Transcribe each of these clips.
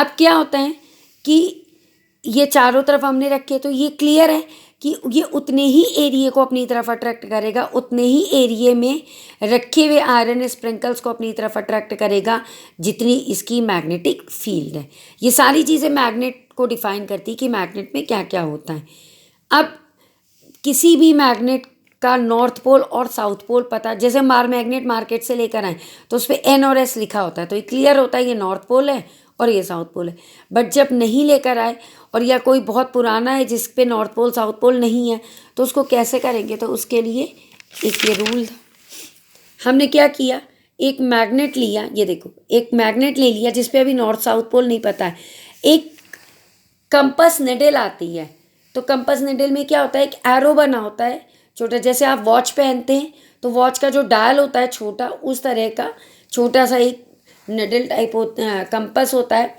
अब क्या होता है कि ये चारों तरफ हमने रखे, तो ये क्लियर है कि ये उतने ही एरिया को अपनी तरफ अट्रैक्ट करेगा, उतने ही एरिया में रखे हुए आयरन स्प्रिंकल्स को अपनी तरफ अट्रैक्ट करेगा जितनी इसकी मैग्नेटिक फील्ड है। ये सारी चीज़ें मैग्नेट को डिफाइन करती है कि मैग्नेट में क्या क्या होता है। अब किसी भी मैग्नेट का नॉर्थ पोल और साउथ पोल पता, जैसे हम मैग्नेट मार्केट से लेकर आए तो उस पर N और S लिखा होता है, तो ये क्लियर होता है ये नॉर्थ पोल है और ये साउथ पोल है। बट जब नहीं लेकर आए और या कोई बहुत पुराना है जिस पे नॉर्थ पोल साउथ पोल नहीं है, तो उसको कैसे करेंगे? तो उसके लिए एक ये रूल था। हमने क्या किया, एक मैग्नेट लिया, ये देखो एक मैग्नेट ले लिया जिस पे अभी नॉर्थ साउथ पोल नहीं पता है। एक कंपस निडल आती है, तो कंपस निडल में क्या होता है, एक एरो बना होता है छोटा, जैसे आप वॉच पहनते हैं तो वॉच का जो डायल होता है छोटा, उस तरह का छोटा सा एक निडल टाइप होता कंपस होता है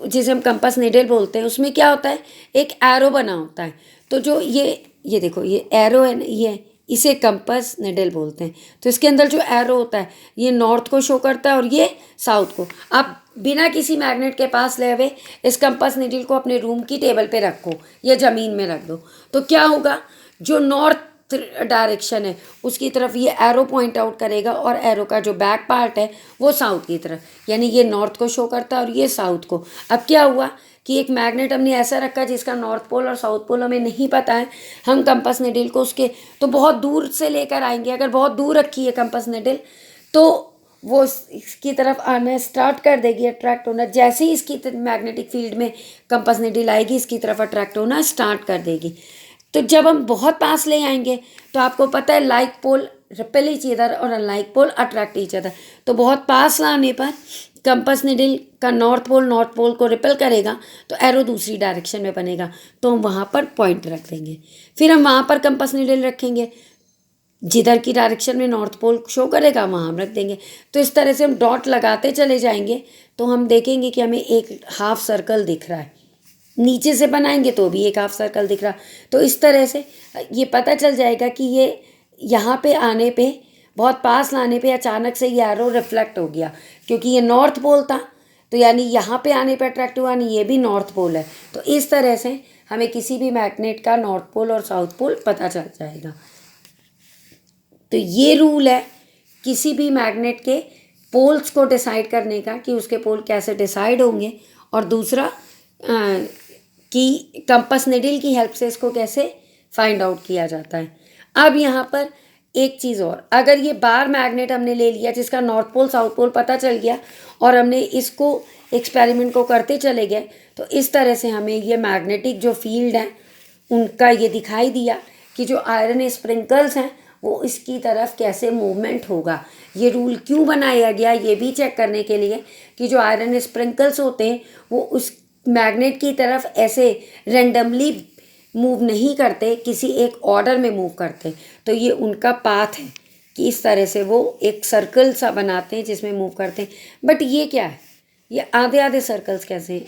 जिसे हम कंपस निडल बोलते हैं। उसमें क्या होता है, एक एरो बना होता है। तो जो ये देखो ये एरो है ना, ये इसे कंपस निडल बोलते हैं। तो इसके अंदर जो एरो होता है ये नॉर्थ को शो करता है और ये साउथ को। आप बिना किसी मैग्नेट के पास ले हुए इस कंपस निडल को अपने रूम की टेबल पे रखो या ज़मीन में रख दो, तो क्या होगा, जो नॉर्थ डायरेक्शन है उसकी तरफ ये एरो पॉइंट आउट करेगा और एरो का जो बैक पार्ट है वो साउथ की तरफ, यानी ये नॉर्थ को शो करता है और ये साउथ को। अब क्या हुआ कि एक मैग्नेट हमने ऐसा रखा जिसका नॉर्थ पोल और साउथ पोल हमें नहीं पता है, हम कंपस निडल को उसके तो बहुत दूर से लेकर आएंगे। अगर बहुत दूर रखी है कंपस निडल तो वो इसकी तरफ आना स्टार्ट कर देगी, अट्रैक्ट होना। जैसे ही इसकी मैग्नेटिक फील्ड में कंपस निडल आएगी इसकी तरफ अट्रैक्ट होना स्टार्ट कर देगी। तो जब हम बहुत पास ले आएंगे तो आपको पता है like pole repel each other और unlike pole attract each other. तो बहुत पास लाने पर कंपस निडल का नॉर्थ पोल को रिपेल करेगा तो एरो दूसरी डायरेक्शन में बनेगा, तो हम वहाँ पर पॉइंट रख देंगे। फिर हम वहाँ पर कंपस निडल रखेंगे, जिधर की डायरेक्शन में नॉर्थ पोल शो करेगा वहाँ हम रख देंगे। तो इस तरह से हम डॉट लगाते चले जाएंगे तो हम देखेंगे कि हमें एक हाफ सर्कल दिख रहा है। नीचे से बनाएंगे तो भी एक हाफ सर्कल दिख रहा। तो इस तरह से ये पता चल जाएगा कि ये यहाँ पे आने पे बहुत पास लाने पे अचानक से ये एरो रिफ्लेक्ट हो गया, क्योंकि ये नॉर्थ पोल था तो यानी यहाँ पे आने पे अट्रैक्ट हुआ, नहीं ये भी नॉर्थ पोल है। तो इस तरह से हमें किसी भी मैग्नेट का नॉर्थ पोल और साउथ पोल पता चल जाएगा। तो ये रूल है किसी भी मैग्नेट के पोल्स को डिसाइड करने का कि उसके पोल कैसे डिसाइड होंगे, और दूसरा कि कंपस निडल की हेल्प से इसको कैसे फाइंड आउट किया जाता है। अब यहाँ पर एक चीज़ और, अगर ये बार मैग्नेट हमने ले लिया जिसका नॉर्थ पोल साउथ पोल पता चल गया और हमने इसको एक्सपेरिमेंट को करते चले गए, तो इस तरह से हमें ये मैग्नेटिक जो फील्ड है उनका ये दिखाई दिया कि जो आयरन स्प्रिंकल्स हैं वो इसकी तरफ कैसे मूवमेंट होगा। ये रूल क्यों बनाया गया ये भी चेक करने के लिए कि जो आयरन स्प्रिंकल्स होते हैं वो उस मैग्नेट की तरफ ऐसे रेंडमली मूव नहीं करते, किसी एक ऑर्डर में मूव करते। तो ये उनका पाथ है कि इस तरह से वो एक सर्कल सा बनाते हैं जिसमें मूव करते हैं। बट ये क्या है, ये आधे आधे सर्कल्स कैसे हैं?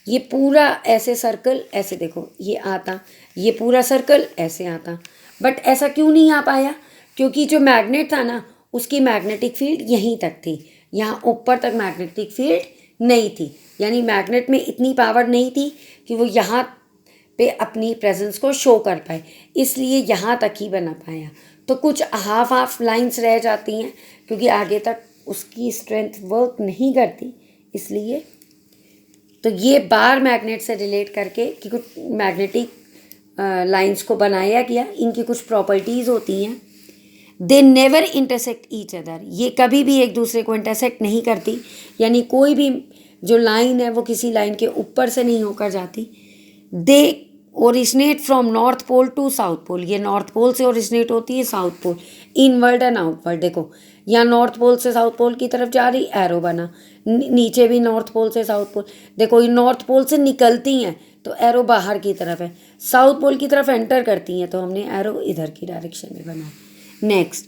ये पूरा ऐसे सर्कल ऐसे देखो ये आता, ये पूरा सर्कल ऐसे आता, बट ऐसा क्यों नहीं आ पाया? क्योंकि जो मैग्नेट था ना उसकी मैग्नेटिक फील्ड यहीं तक थी, यहाँ ऊपर तक मैग्नेटिक फील्ड नहीं थी, यानी मैग्नेट में इतनी पावर नहीं थी कि वो यहाँ पे अपनी प्रेजेंस को शो कर पाए, इसलिए यहाँ तक ही बना पाया। तो कुछ हाफ लाइंस रह जाती हैं क्योंकि आगे तक उसकी स्ट्रेंथ वर्क नहीं करती, इसलिए। तो ये बार मैग्नेट से रिलेट करके कि कुछ मैग्नेटिक लाइंस को बनाया गया, इनकी कुछ प्रॉपर्टीज़ होती हैं। They never intersect each other, ये कभी भी एक दूसरे को इंटरसेक्ट नहीं करती, यानी कोई भी जो लाइन है वो किसी लाइन के ऊपर से नहीं होकर जाती। They originate from north pole to south pole, ये नॉर्थ पोल से ओरिजिनेट होती है south pole, inward and outward. देखो यहाँ नॉर्थ पोल से साउथ पोल की तरफ जा रही, एरो बना, नीचे भी नॉर्थ पोल से साउथ पोल। देखो ये नॉर्थ पोल से निकलती हैं तो एरो बाहर की तरफ है, साउथ पोल की तरफ एंटर करती हैं तो हमने एरो इधर की डायरेक्शन में बनाया। Next,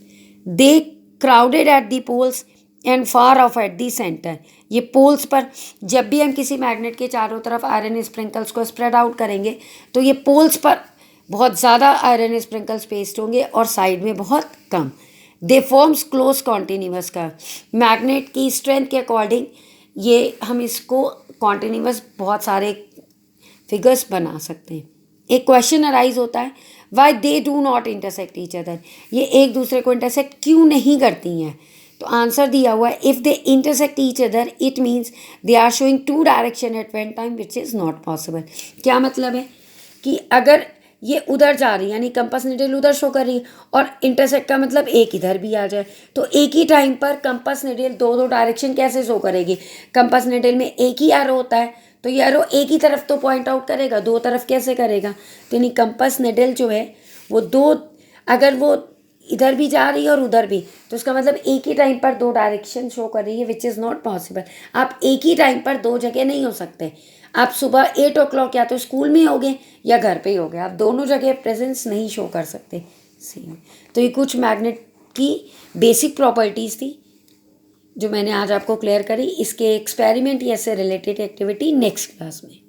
they crowded at the poles and far off at the centre, ये पोल्स पर जब भी हम किसी मैग्नेट के चारों तरफ आयरन स्प्रिंकल्स को स्प्रेड आउट करेंगे तो ये पोल्स पर बहुत ज़्यादा आयरन स्प्रिंकल्स पेस्ट होंगे और साइड में बहुत कम। They forms close continuous curve, magnet की स्ट्रेंथ के अकॉर्डिंग ये हम इसको कॉन्टिन्यूअस बहुत सारे फिगर्स बना सकते हैं। एक क्वेश्चन अराइज होता है, why they do not intersect each other, ये एक दूसरे को इंटरसेक्ट क्यों नहीं करती हैं? तो आंसर दिया हुआ है, if they intersect each other it means they are showing two direction at one time which is not possible. क्या मतलब है कि अगर ये उधर जा रही है यानी कंपास निडल उधर शो कर रही है और इंटरसेक्ट का मतलब एक इधर भी आ जाए, तो एक ही टाइम पर कंपास निडल दो दो डायरेक्शन कैसे शो करेगी? कंपास निडल में एक ही एरो होता है, तो ये एरो एक ही तरफ तो पॉइंट आउट करेगा, दो तरफ कैसे करेगा? तो यानी कंपास निडल जो है वो दो, अगर वो इधर भी जा रही है और उधर भी, तो उसका मतलब एक ही टाइम पर दो डायरेक्शन शो कर रही है विच इज़ नॉट पॉसिबल। आप एक ही टाइम पर दो जगह नहीं हो सकते। आप सुबह 8 o'clock या तो स्कूल में होगे या घर पे ही होगे, आप दोनों जगह प्रेजेंस नहीं शो कर सकते सेम। तो ये कुछ मैग्नेट की बेसिक प्रॉपर्टीज़ थी जो मैंने आज आपको क्लियर करी। इसके एक्सपेरिमेंट या इससे रिलेटेड एक्टिविटी नेक्स्ट क्लास में।